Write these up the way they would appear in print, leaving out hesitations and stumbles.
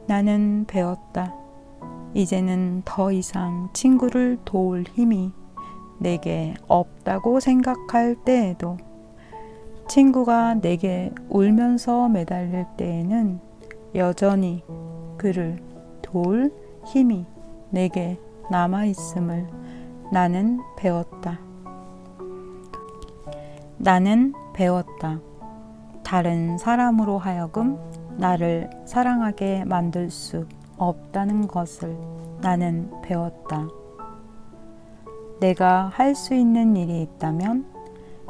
나는 배웠다. 이제는 더 이상 친구를 도울 힘이 내게 없다고 생각할 때에도, 친구가 내게 울면서 매달릴 때에는 여전히 그를 도울 힘이 내게 남아있음을 나는 배웠다. 나는 배웠다. 다른 사람으로 하여금 나를 사랑하게 만들 수 없다는 것을 나는 배웠다. 내가 할 수 있는 일이 있다면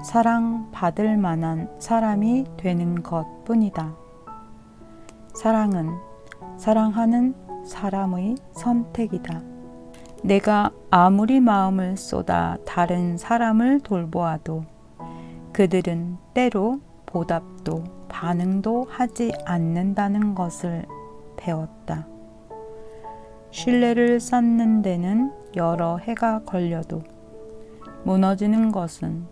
사랑받을 만한 사람이 되는 것 뿐이다. 사랑은 사랑하는 사람의 선택이다. 내가 아무리 마음을 쏟아 다른 사람을 돌보아도 그들은 때로 보답도 반응도 하지 않는다는 것을 배웠다. 신뢰를 쌓는 데는 여러 해가 걸려도 무너지는 것은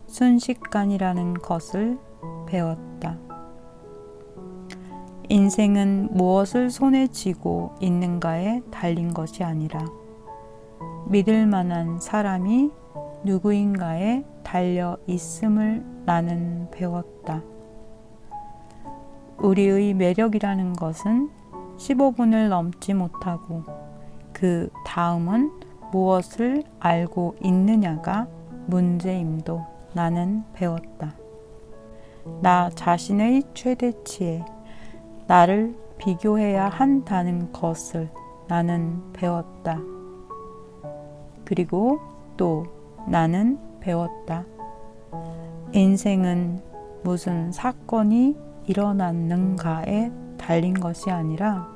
순식간이라는 것을 배웠다. 인생은 무엇을 손에 쥐고 있는가에 달린 것이 아니라 믿을 만한 사람이 누구인가에 달려 있음을 나는 배웠다. 우리의 매력이라는 것은 15분을 넘지 못하고 그 다음은 무엇을 알고 있느냐가 문제임도 나는 배웠다. 나 자신의 최대치에 나를 비교해야 한다는 것을 나는 배웠다. 그리고 또 나는 배웠다. 인생은 무슨 사건이 일어났는가에 달린 것이 아니라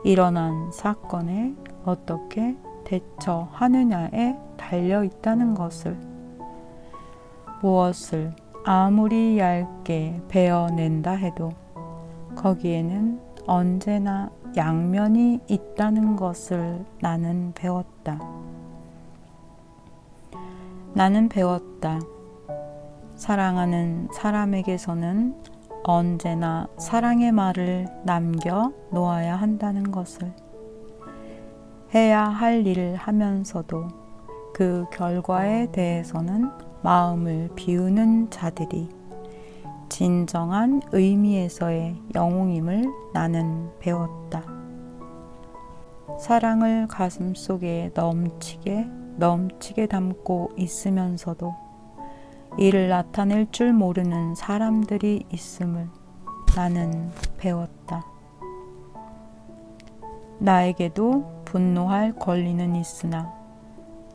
일어난 사건에 어떻게 대처하느냐에 달려 있다는 것을, 무엇을 아무리 얇게 베어낸다 해도 거기에는 언제나 양면이 있다는 것을 나는 배웠다. 나는 배웠다. 사랑하는 사람에게서는 언제나 사랑의 말을 남겨 놓아야 한다는 것을, 해야 할 일을 하면서도 그 결과에 대해서는 마음을 비우는 자들이 진정한 의미에서의 영웅임을 나는 배웠다. 사랑을 가슴속에 넘치게 담고 있으면서도 이를 나타낼 줄 모르는 사람들이 있음을 나는 배웠다. 나에게도 분노할 권리는 있으나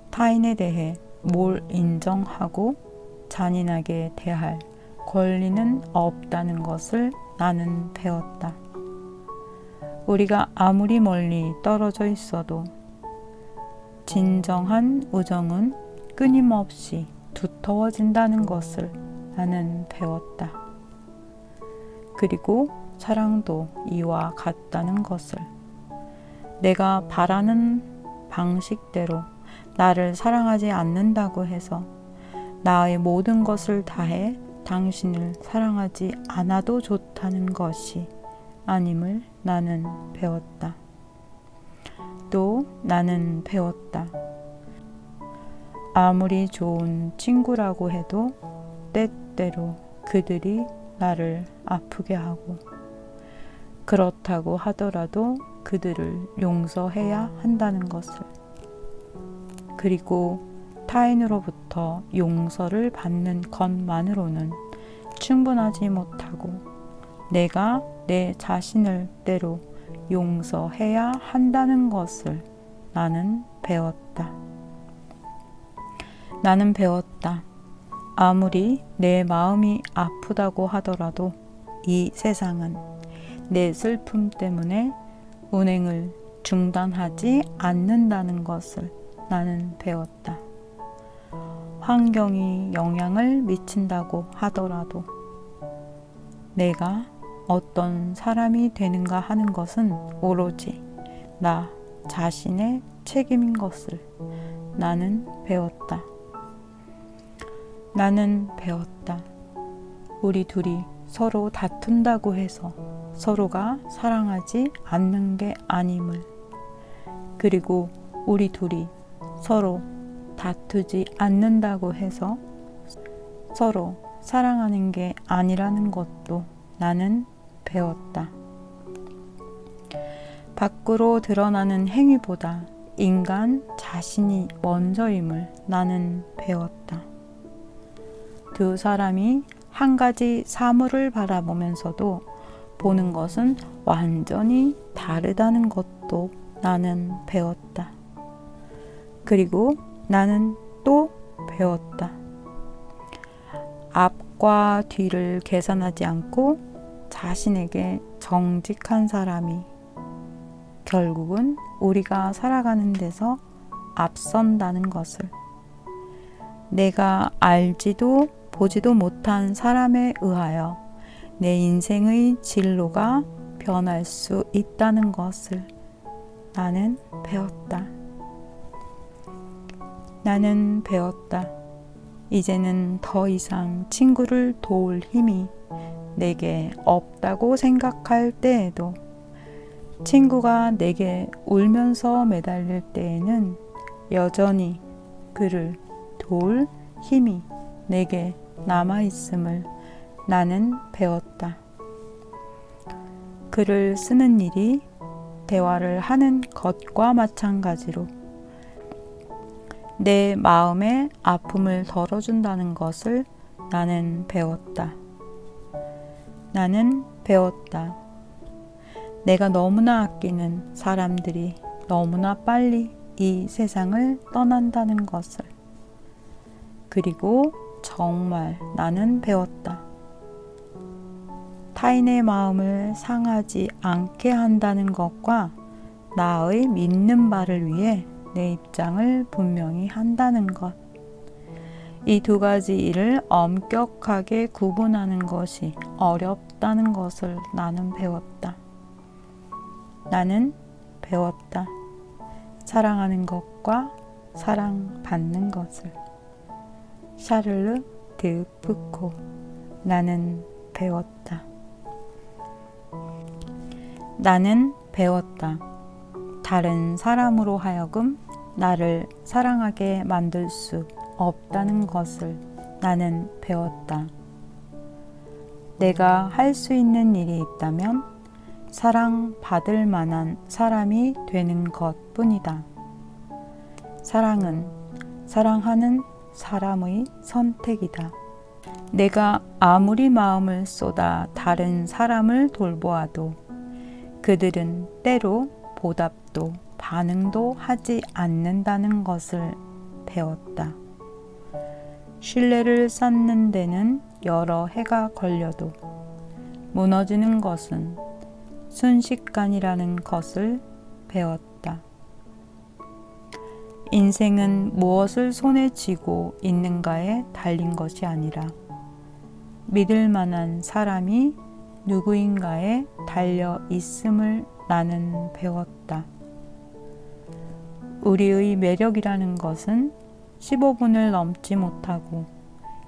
타인에 대해 뭘 인정하고 잔인하게 대할 권리는 없다는 것을 나는 배웠다. 우리가 아무리 멀리 떨어져 있어도 진정한 우정은 끊임없이 두터워진다는 것을 나는 배웠다. 그리고 사랑도 이와 같다는 것을, 내가 바라는 방식대로 나를 사랑하지 않는다고 해서 나의 모든 것을 다해 당신을 사랑하지 않아도 좋다는 것이 아님을 나는 배웠다. 또 나는 배웠다. 아무리 좋은 친구라고 해도 때때로 그들이 나를 아프게 하고, 그렇다고 하더라도 그들을 용서해야 한다는 것을, 그리고 타인으로부터 용서를 받는 것만으로는 충분하지 못하고 내가 내 자신을 때로 용서해야 한다는 것을 나는 배웠다. 나는 배웠다. 아무리 내 마음이 아프다고 하더라도 이 세상은 내 슬픔 때문에 운행을 중단하지 않는다는 것을 나는 배웠다. 환경이 영향을 미친다고 하더라도 내가 어떤 사람이 되는가 하는 것은 오로지 나 자신의 책임인 것을 나는 배웠다. 나는 배웠다. 우리 둘이 서로 다툰다고 해서 서로가 사랑하지 않는 게 아님을, 그리고 우리 둘이 서로 다투지 않는다고 해서 서로 사랑하는 게 아니라는 것도 나는 배웠다. 밖으로 드러나는 행위보다 인간 자신이 먼저임을 나는 배웠다. 두 사람이 한 가지 사물을 바라보면서도 보는 것은 완전히 다르다는 것도 나는 배웠다. 그리고 나는 또 배웠다. 앞과 뒤를 계산하지 않고 자신에게 정직한 사람이 결국은 우리가 살아가는 데서 앞선다는 것을, 내가 알지도 보지도 못한 사람에 의하여 내 인생의 진로가 변할 수 있다는 것을 나는 배웠다. 나는 배웠다. 이제는 더 이상 친구를 도울 힘이 내게 없다고 생각할 때에도, 친구가 내게 울면서 매달릴 때에는 여전히 그를 도울 힘이 내게 남아있음을 나는 배웠다. 글을 쓰는 일이 대화를 하는 것과 마찬가지로 내 마음의 아픔을 덜어준다는 것을 나는 배웠다. 나는 배웠다. 내가 너무나 아끼는 사람들이 너무나 빨리 이 세상을 떠난다는 것을. 그리고 정말 나는 배웠다. 타인의 마음을 상하지 않게 한다는 것과 나의 믿는 바를 위해 내 입장을 분명히 한다는 것. 이 두 가지 일을 엄격하게 구분하는 것이 어렵다는 것을 나는 배웠다. 나는 배웠다. 사랑하는 것과 사랑받는 것을. 샤를르 드 푸코. 나는 배웠다. 나는 배웠다. 다른 사람으로 하여금 나를 사랑하게 만들 수 없다는 것을 나는 배웠다. 내가 할 수 있는 일이 있다면 사랑받을 만한 사람이 되는 것뿐이다. 사랑은 사랑하는 사람의 선택이다. 내가 아무리 마음을 쏟아 다른 사람을 돌보아도 그들은 때로 보답도 반응도 하지 않는다는 것을 배웠다. 신뢰를 쌓는 데는 여러 해가 걸려도 무너지는 것은 순식간이라는 것을 배웠다. 인생은 무엇을 손에 쥐고 있는가에 달린 것이 아니라 믿을 만한 사람이 누구인가에 달려 있음을 나는 배웠다. 우리의 매력이라는 것은 15분을 넘지 못하고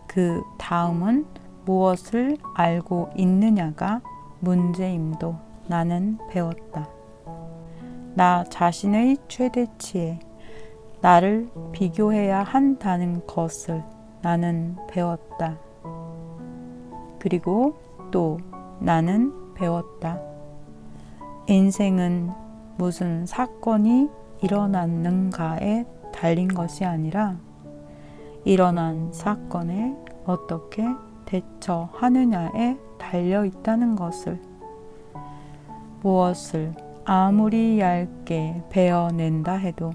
그 다음은 무엇을 알고 있느냐가 문제임도 나는 배웠다. 나 자신의 최대치에 나를 비교해야 한다는 것을 나는 배웠다. 그리고 또 나는 배웠다. 인생은 무슨 사건이 일어났는가에 달린 것이 아니라 일어난 사건에 어떻게 대처하느냐에 달려 있다는 것을. 무엇을 아무리 얇게 베어낸다 해도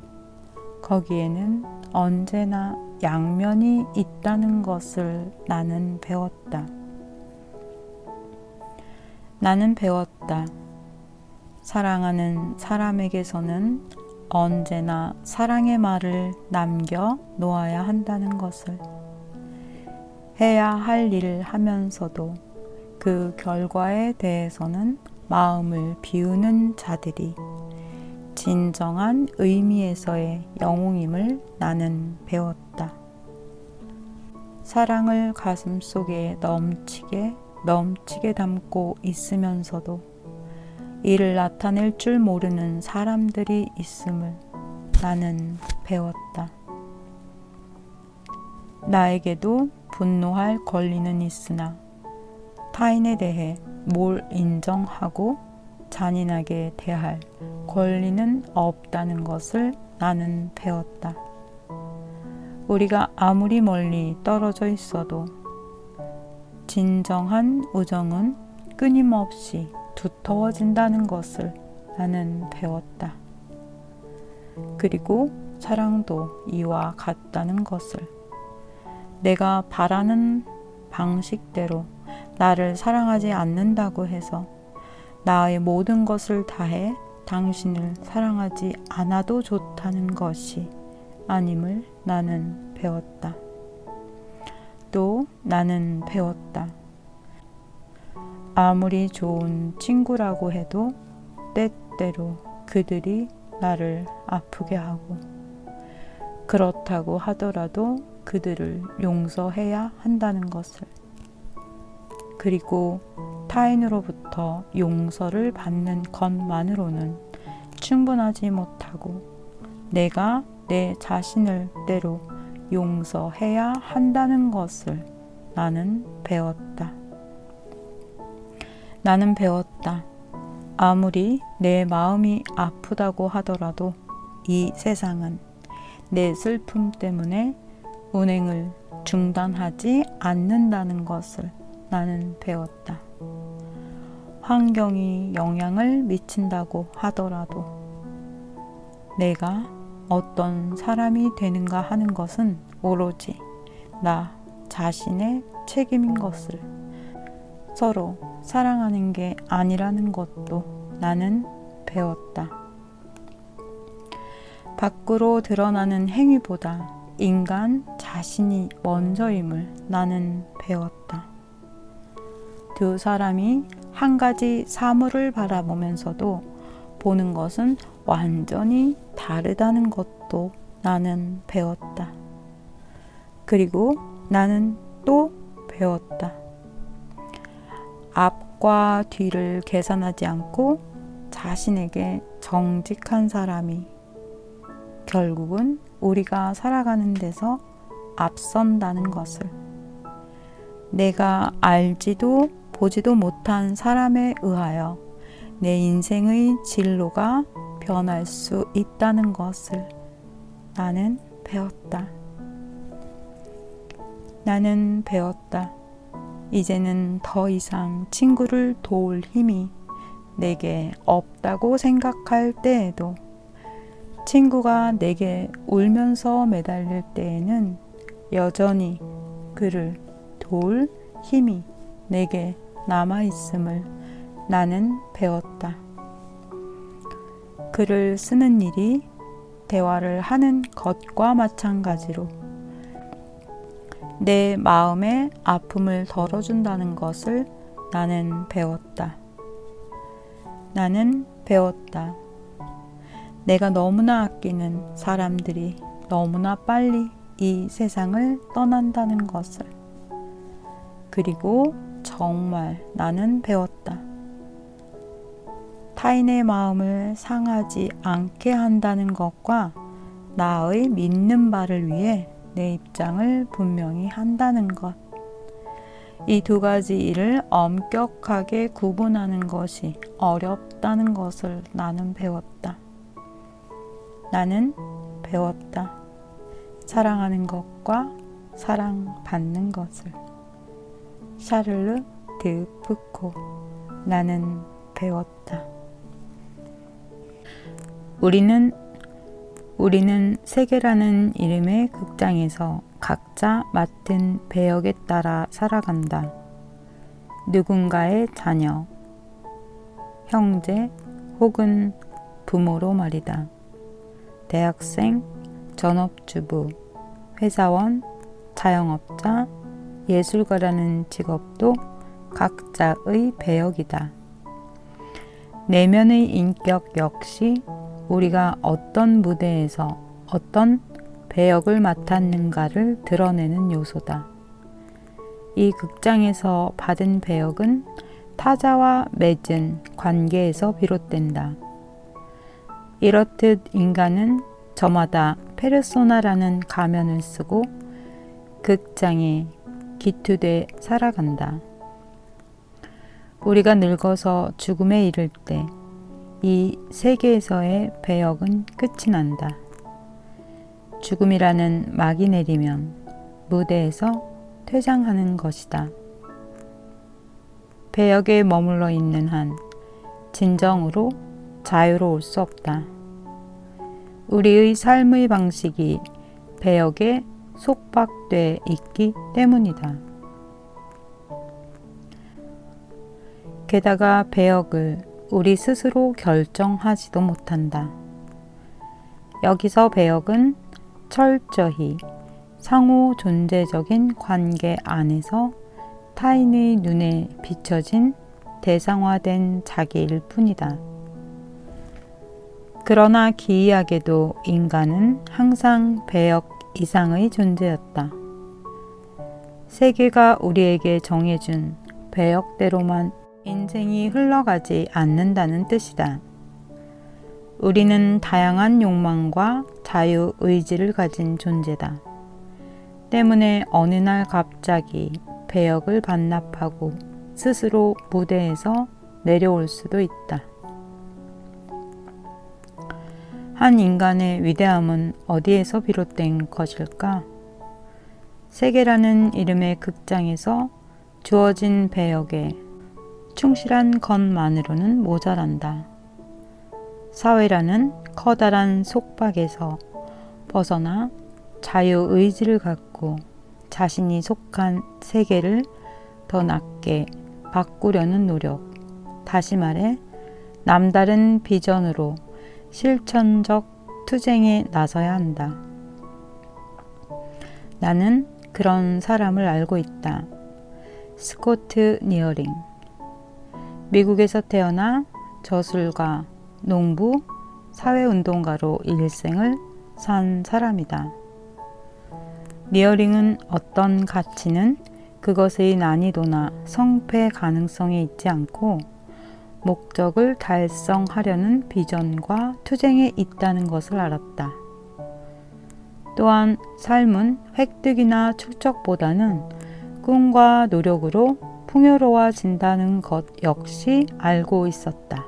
거기에는 언제나 양면이 있다는 것을 나는 배웠다. 나는 배웠다. 사랑하는 사람에게서는 언제나 사랑의 말을 남겨 놓아야 한다는 것을. 해야 할 일을 하면서도 그 결과에 대해서는 마음을 비우는 자들이 진정한 의미에서의 영웅임을 나는 배웠다. 사랑을 가슴속에 넘치게 담고 있으면서도 이를 나타낼 줄 모르는 사람들이 있음을 나는 배웠다. 나에게도 분노할 권리는 있으나 타인에 대해 뭘 인정하고 잔인하게 대할 권리는 없다는 것을 나는 배웠다. 우리가 아무리 멀리 떨어져 있어도 진정한 우정은 끊임없이 두터워진다는 것을 나는 배웠다. 그리고 사랑도 이와 같다는 것을, 내가 바라는 방식대로 나를 사랑하지 않는다고 해서 나의 모든 것을 다해 당신을 사랑하지 않아도 좋다는 것이 아님을 나는 배웠다. 또 나는 배웠다. 아무리 좋은 친구라고 해도 때때로 그들이 나를 아프게 하고, 그렇다고 하더라도 그들을 용서해야 한다는 것을, 그리고 타인으로부터 용서를 받는 것만으로는 충분하지 못하고 내가 내 자신을 때로 용서해야 한다는 것을 나는 배웠다. 나는 배웠다. 아무리 내 마음이 아프다고 하더라도 이 세상은 내 슬픔 때문에 운행을 중단하지 않는다는 것을 나는 배웠다. 환경이 영향을 미친다고 하더라도 내가 어떤 사람이 되는가 하는 것은 오로지 나 자신의 책임인 것을, 서로 사랑하는 게 아니라는 것도 나는 배웠다. 밖으로 드러나는 행위보다 인간 자신이 먼저임을 나는 배웠다. 두 사람이 한 가지 사물을 바라보면서도 보는 것은 완전히 다르다는 것도 나는 배웠다. 그리고 나는 또 배웠다. 앞과 뒤를 계산하지 않고 자신에게 정직한 사람이 결국은 우리가 살아가는 데서 앞선다는 것을, 내가 알지도 보지도 못한 사람에 의하여 내 인생의 진로가 변할 수 있다는 것을 나는 배웠다. 나는 배웠다. 이제는 더 이상 친구를 도울 힘이 내게 없다고 생각할 때에도, 친구가 내게 울면서 매달릴 때에는 여전히 그를 도울 힘이 내게 남아있음을 나는 배웠다. 글을 쓰는 일이 대화를 하는 것과 마찬가지로 내 마음의 아픔을 덜어준다는 것을 나는 배웠다. 나는 배웠다. 내가 너무나 아끼는 사람들이 너무나 빨리 이 세상을 떠난다는 것을, 그리고 정말 나는 배웠다. 타인의 마음을 상하지 않게 한다는 것과 나의 믿는 바를 위해 내 입장을 분명히 한다는 것, 이 두 가지 일을 엄격하게 구분하는 것이 어렵다는 것을 나는 배웠다. 나는 배웠다. 사랑하는 것과 사랑받는 것을. 샤를르 드 푸코. 나는 배웠다. 우리는 세계라는 이름의 극장에서 각자 맡은 배역에 따라 살아간다. 누군가의 자녀, 형제 혹은 부모로 말이다. 대학생, 전업주부, 회사원, 자영업자, 예술가라는 직업도 각자의 배역이다. 내면의 인격 역시 우리가 어떤 무대에서 어떤 배역을 맡았는가를 드러내는 요소다. 이 극장에서 받은 배역은 타자와 맺은 관계에서 비롯된다. 이렇듯 인간은 저마다 페르소나라는 가면을 쓰고 극장에 기투돼 살아간다. 우리가 늙어서 죽음에 이를 때 이 세계에서의 배역은 끝이 난다. 죽음이라는 막이 내리면 무대에서 퇴장하는 것이다. 배역에 머물러 있는 한 진정으로 자유로울 수 없다. 우리의 삶의 방식이 배역에 속박돼 있기 때문이다. 게다가 배역을 우리 스스로 결정하지도 못한다. 여기서 배역은 철저히 상호 존재적인 관계 안에서 타인의 눈에 비춰진 대상화된 자기일 뿐이다. 그러나 기이하게도 인간은 항상 배역 이상의 존재였다. 세계가 우리에게 정해준 배역대로만 인생이 흘러가지 않는다는 뜻이다. 우리는 다양한 욕망과 자유의지를 가진 존재다. 때문에 어느 날 갑자기 배역을 반납하고 스스로 무대에서 내려올 수도 있다. 한 인간의 위대함은 어디에서 비롯된 것일까? 세계라는 이름의 극장에서 주어진 배역에 충실한 것만으로는 모자란다. 사회라는 커다란 속박에서 벗어나 자유의지를 갖고 자신이 속한 세계를 더 낫게 바꾸려는 노력, 다시 말해 남다른 비전으로 실천적 투쟁에 나서야 한다. 나는 그런 사람을 알고 있다. 스코트 니어링. 미국에서 태어나 저술가, 농부, 사회운동가로 일생을 산 사람이다. 니어링은 어떤 가치는 그것의 난이도나 성패 가능성에 있지 않고 목적을 달성하려는 비전과 투쟁에 있다는 것을 알았다. 또한 삶은 획득이나 축적보다는 꿈과 노력으로 풍요로워진다는 것 역시 알고 있었다.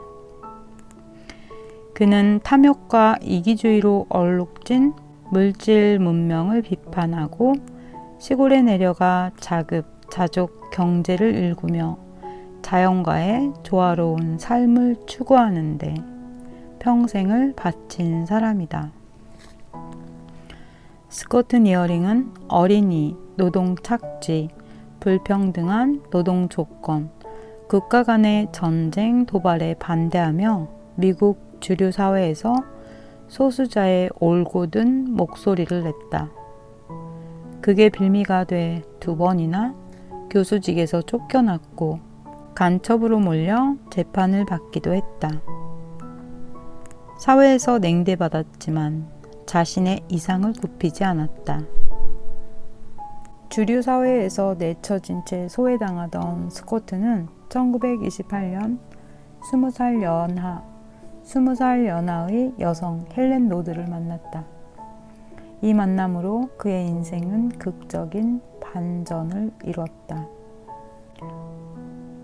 그는 탐욕과 이기주의로 얼룩진 물질 문명을 비판하고 시골에 내려가 자급자족 경제를 일구며 자연과의 조화로운 삶을 추구하는데 평생을 바친 사람이다. 스코트 니어링은 어린이, 노동 착취, 불평등한 노동 조건, 국가 간의 전쟁 도발에 반대하며 미국 주류 사회에서 소수자의 올곧은 목소리를 냈다. 그게 빌미가 돼 2번이나 교수직에서 쫓겨났고 간첩으로 몰려 재판을 받기도 했다. 사회에서 냉대받았지만 자신의 이상을 굽히지 않았다. 주류 사회에서 내쳐진 채 소외당하던 스코트는 1928년 20살 연하의 여성 헬렌 로드를 만났다. 이 만남으로 그의 인생은 극적인 반전을 이뤘다.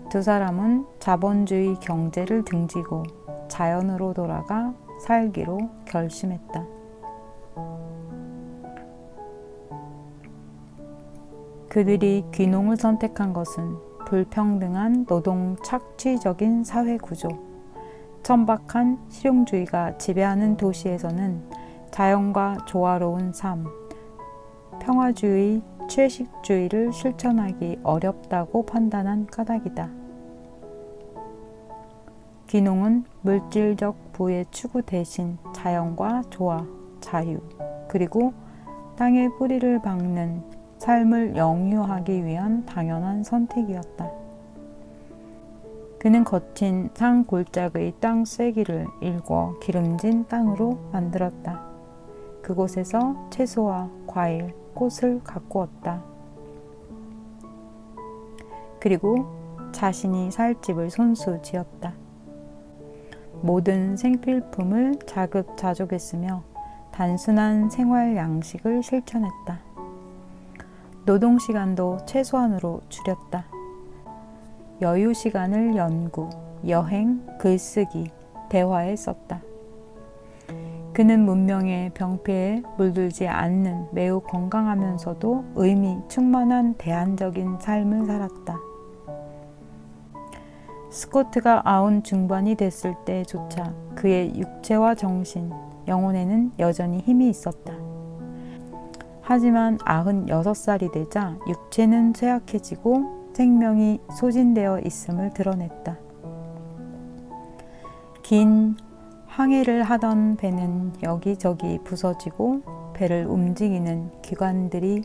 두 사람은 자본주의 경제를 등지고 자연으로 돌아가 살기로 결심했다. 그들이 귀농을 선택한 것은 불평등한 노동 착취적인 사회 구조, 천박한 실용주의가 지배하는 도시에서는 자연과 조화로운 삶, 평화주의, 채식주의를 실천하기 어렵다고 판단한 까닭이다. 귀농은 물질적 부의 추구 대신 자연과 조화, 자유, 그리고 땅에 뿌리를 박는 삶을 영유하기 위한 당연한 선택이었다. 그는 거친 산골짜기의 땅 쐐기를 일궈 기름진 땅으로 만들었다. 그곳에서 채소와 과일, 꽃을 가꾸었다. 그리고 자신이 살 집을 손수 지었다. 모든 생필품을 자급자족했으며 단순한 생활 양식을 실천했다. 노동 시간도 최소한으로 줄였다. 여유 시간을 연구, 여행, 글쓰기, 대화에 썼다. 그는 문명의 병폐에 물들지 않는 매우 건강하면서도 의미 충만한 대안적인 삶을 살았다. 스코트가 90 중반이 됐을 때조차 그의 육체와 정신, 영혼에는 여전히 힘이 있었다. 하지만 96살이 되자 육체는 쇠약해지고 생명이 소진되어 있음을 드러냈다. 긴 항해를 하던 배는 여기저기 부서지고 배를 움직이는 기관들이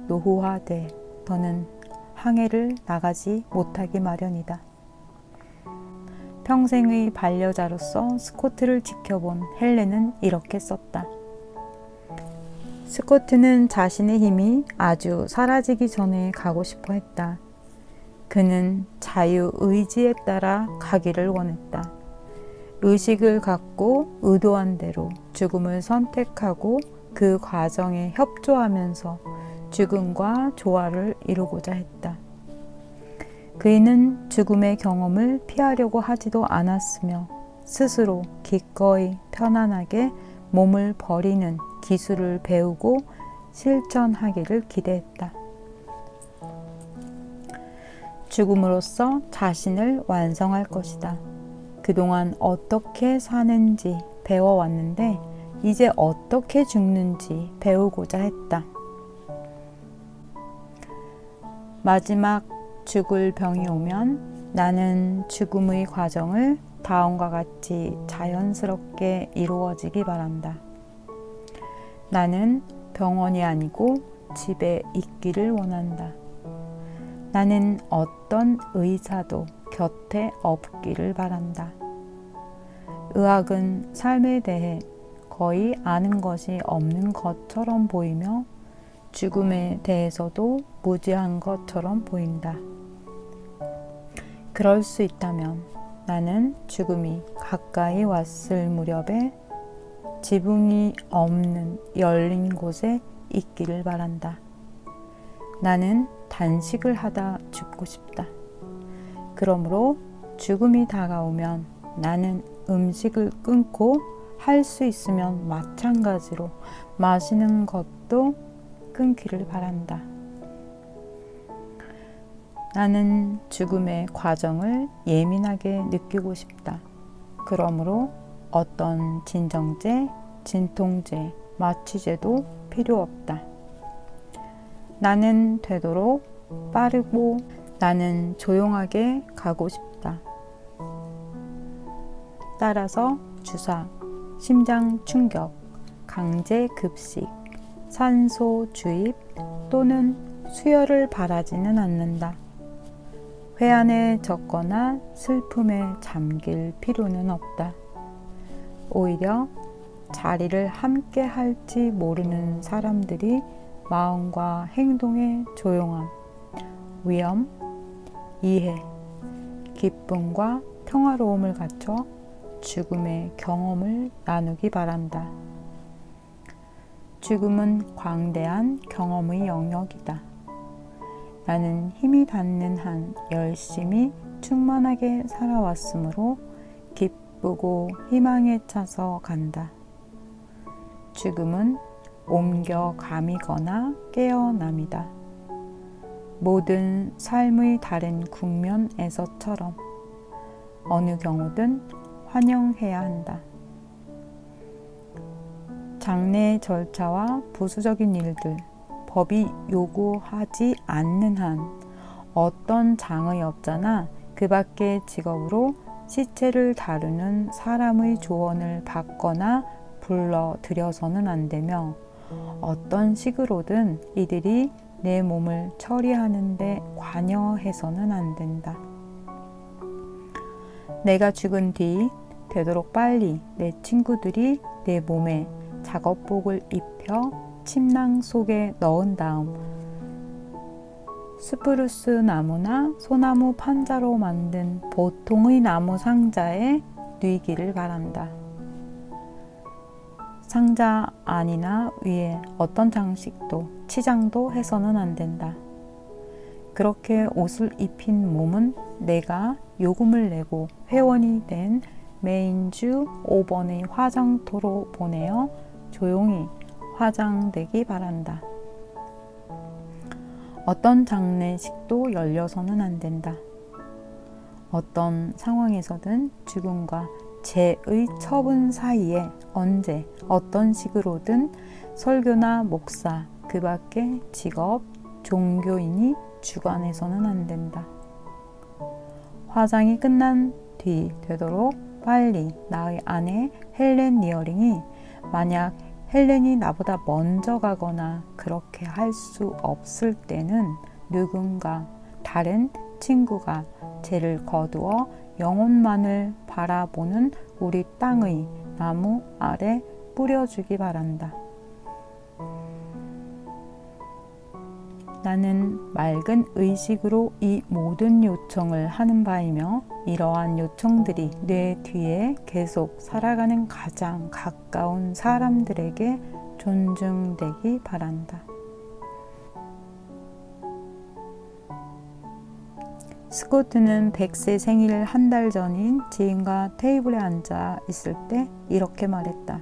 노후화돼 더는 항해를 나가지 못하기 마련이다. 평생의 반려자로서 스코트를 지켜본 헬렌은 이렇게 썼다. 스코트는 자신의 힘이 아주 사라지기 전에 가고 싶어 했다. 그는 자유의지에 따라 가기를 원했다. 의식을 갖고 의도한 대로 죽음을 선택하고 그 과정에 협조하면서 죽음과 조화를 이루고자 했다. 그이는 죽음의 경험을 피하려고 하지도 않았으며 스스로 기꺼이 편안하게 몸을 버리는 기술을 배우고 실천하기를 기대했다. 죽음으로써 자신을 완성할 것이다. 그동안 어떻게 사는지 배워왔는데 이제 어떻게 죽는지 배우고자 했다. 마지막 죽을 병이 오면 나는 죽음의 과정을 다음과 같이 자연스럽게 이루어지기 바란다. 나는 병원이 아니고 집에 있기를 원한다. 나는 어떤 의사도 곁에 없기를 바란다. 의학은 삶에 대해 거의 아는 것이 없는 것처럼 보이며 죽음에 대해서도 무지한 것처럼 보인다. 그럴 수 있다면 나는 죽음이 가까이 왔을 무렵에 지붕이 없는 열린 곳에 있기를 바란다. 나는 단식을 하다 죽고 싶다. 그러므로 죽음이 다가오면 나는 음식을 끊고 할 수 있으면 마찬가지로 마시는 것도 끊기를 바란다. 나는 죽음의 과정을 예민하게 느끼고 싶다. 그러므로 어떤 진정제, 진통제, 마취제도 필요 없다. 나는 되도록 빠르고 나는 조용하게 가고 싶다. 따라서 주사, 심장 충격, 강제 급식, 산소 주입 또는 수혈을 바라지는 않는다. 회한에 젖거나 슬픔에 잠길 필요는 없다. 오히려 자리를 함께 할지 모르는 사람들이 마음과 행동의 조용함, 위엄, 이해, 기쁨과 평화로움을 갖춰 죽음의 경험을 나누기 바란다. 죽음은 광대한 경험의 영역이다. 나는 힘이 닿는 한 열심히 충만하게 살아왔으므로 기쁘고 희망에 차서 간다. 죽음은 옮겨감이거나 깨어남이다. 모든 삶의 다른 국면에서처럼 어느 경우든 환영해야 한다. 장례 절차와 부수적인 일들, 법이 요구하지 않는 한 어떤 장의업자나 그 밖의 직업으로 시체를 다루는 사람의 조언을 받거나 불러들여서는 안 되며 어떤 식으로든 이들이 내 몸을 처리하는 데 관여해서는 안 된다. 내가 죽은 뒤 되도록 빨리 내 친구들이 내 몸에 작업복을 입혀 침낭 속에 넣은 다음 스프루스 나무나 소나무 판자로 만든 보통의 나무 상자에 뉘기를 바란다. 상자 안이나 위에 어떤 장식도 치장도 해서는 안 된다. 그렇게 옷을 입힌 몸은 내가 요금을 내고 회원이 된 매인주 5번의 화장터로 보내어 조용히 화장되기 바란다. 어떤 장례식도 열려서는 안 된다. 어떤 상황에서든 죽음과 죄의 처분 사이에 언제 어떤 식으로든 설교나 목사 그 밖에 직업, 종교인이 주관해서는 안 된다. 화장이 끝난 뒤 되도록 빨리 나의 아내 헬렌 리어링이 만약 헬렌이 나보다 먼저 가거나 그렇게 할 수 없을 때는 누군가 다른 친구가 죄를 거두어 영혼만을 바라보는 우리 땅의 나무 아래 뿌려주기 바란다. 나는 맑은 의식으로 이 모든 요청을 하는 바이며 이러한 요청들이 내 뒤에 계속 살아가는 가장 가까운 사람들에게 존중되기 바란다. 스코트는 100세 생일 한 달 전인 지인과 테이블에 앉아 있을 때 이렇게 말했다.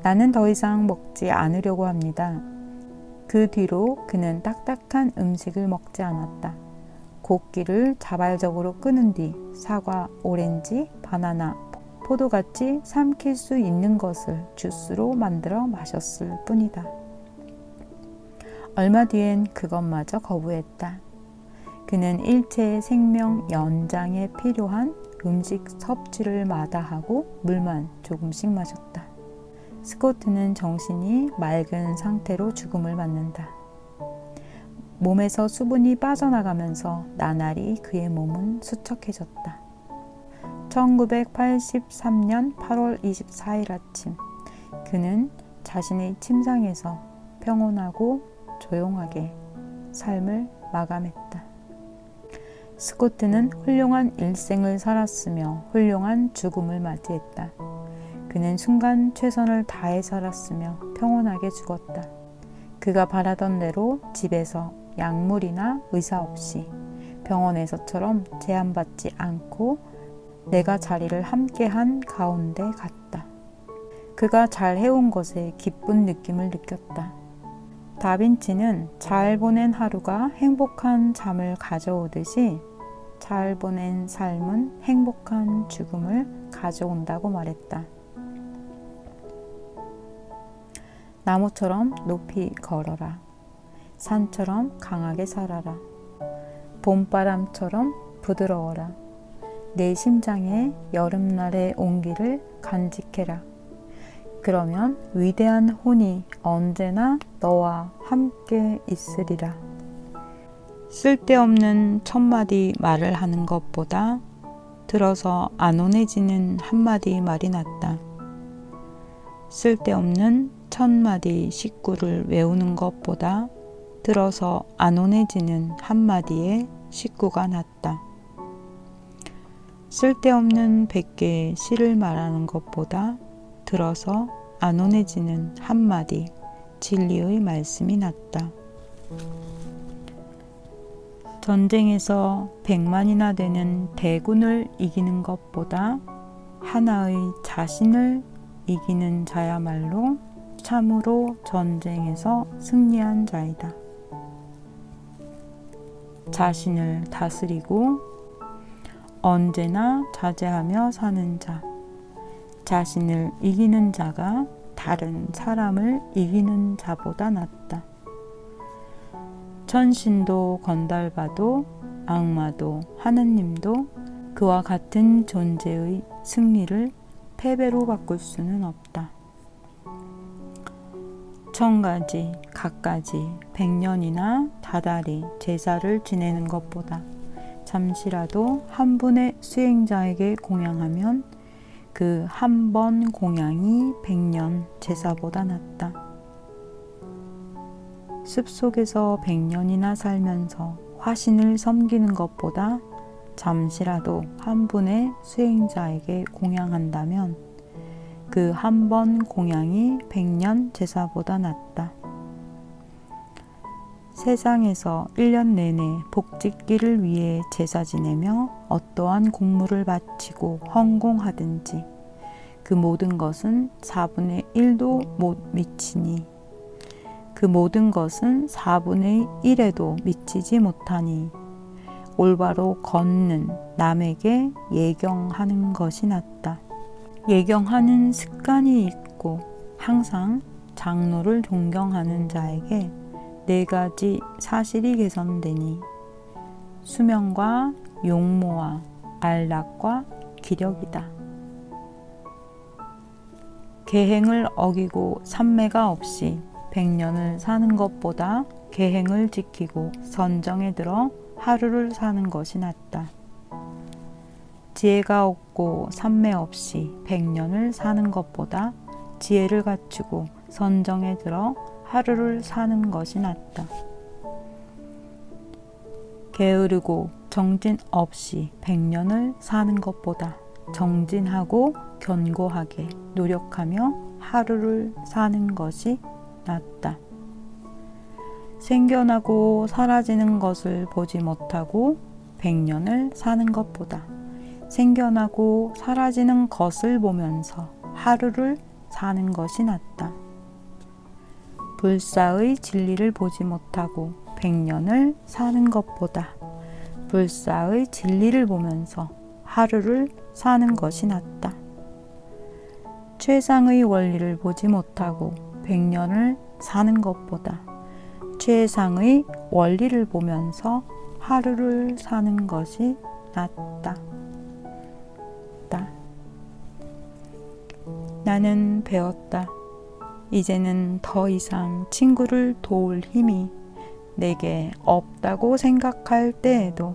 나는 더 이상 먹지 않으려고 합니다. 그 뒤로 그는 딱딱한 음식을 먹지 않았다. 곡기를 자발적으로 끊은 뒤 사과, 오렌지, 바나나, 포도같이 삼킬 수 있는 것을 주스로 만들어 마셨을 뿐이다. 얼마 뒤엔 그것마저 거부했다. 그는 일체의 생명 연장에 필요한 음식 섭취를 마다하고 물만 조금씩 마셨다. 스코트는 정신이 맑은 상태로 죽음을 맞는다. 몸에서 수분이 빠져나가면서 나날이 그의 몸은 수척해졌다. 1983년 8월 24일 아침, 그는 자신의 침상에서 평온하고 조용하게 삶을 마감했다. 스코트는 훌륭한 일생을 살았으며 훌륭한 죽음을 맞이했다. 그는 순간 최선을 다해 살았으며 평온하게 죽었다. 그가 바라던 대로 집에서 약물이나 의사 없이 병원에서처럼 제한받지 않고 내가 자리를 함께한 가운데 갔다. 그가 잘 해온 것에 기쁜 느낌을 느꼈다. 다빈치는 잘 보낸 하루가 행복한 잠을 가져오듯이 잘 보낸 삶은 행복한 죽음을 가져온다고 말했다. 나무처럼 높이 걸어라. 산처럼 강하게 살아라. 봄바람처럼 부드러워라. 내 심장에 여름날의 온기를 간직해라. 그러면 위대한 혼이 언제나 너와 함께 있으리라. 쓸데없는 천마디 말을 하는 것보다 들어서 안온해지는 한마디 말이 낫다. 쓸데없는 천마디 식구를 외우는 것보다 들어서 안온해지는 한마디의 식구가 낫다. 쓸데없는 100개의 시를 말하는 것보다 들어서 안온해지는 한마디 진리의 말씀이 낫다. 전쟁에서 100만이나 되는 대군을 이기는 것보다 하나의 자신을 이기는 자야말로 참으로 전쟁에서 승리한 자이다. 자신을 다스리고 언제나 자제하며 사는 자, 자신을 이기는 자가 다른 사람을 이기는 자보다 낫다. 천신도 건달바도 악마도 하느님도 그와 같은 존재의 승리를 패배로 바꿀 수는 없다. 1000가지, 갖가지, 100년이나 다달이 제사를 지내는 것보다 잠시라도 한 분의 수행자에게 공양하면 그 한 번 공양이 100년 제사보다 낫다. 숲속에서 100년이나 살면서 화신을 섬기는 것보다 잠시라도 한 분의 수행자에게 공양한다면 그 한 번 공양이 100년 제사보다 낫다. 세상에서 1년 내내 복짓기를 위해 제사 지내며 어떠한 공무를 바치고 헌공하든지 그 모든 것은 4분의 1도 못 미치니 그 모든 것은 4분의 1에도 미치지 못하니 올바로 걷는 남에게 예경하는 것이 낫다. 예경하는 습관이 있고 항상 장로를 존경하는 자에게 4가지 사실이 개선되니 수명과 용모와 안락과 기력이다. 계행을 어기고 삼매가 없이 100년을 사는 것보다 계행을 지키고 선정에 들어 하루를 사는 것이 낫다. 지혜가 없고 삼매 없이 100년을 사는 것보다 지혜를 갖추고 선정에 들어 하루를 사는 것이 낫다. 게으르고 정진 없이 100년을 사는 것보다 정진하고 견고하게 노력하며 하루를 사는 것이 낫다. 생겨나고 사라지는 것을 보지 못하고 100년을 사는 것보다 생겨나고 사라지는 것을 보면서 하루를 사는 것이 낫다. 불사의 진리를 보지 못하고 100년을 사는 것보다 불사의 진리를 보면서 하루를 사는 것이 낫다. 최상의 원리를 보지 못하고 100년을 사는 것보다 최상의 원리를 보면서 하루를 사는 것이 낫다. 나는 배웠다. 이제는 더 이상 친구를 도울 힘이 내게 없다고 생각할 때에도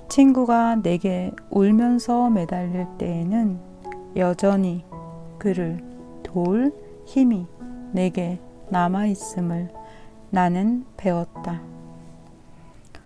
친구가 내게 울면서 매달릴 때에는 여전히 그를 도울 힘이 내게 남아있음을 나는 배웠다.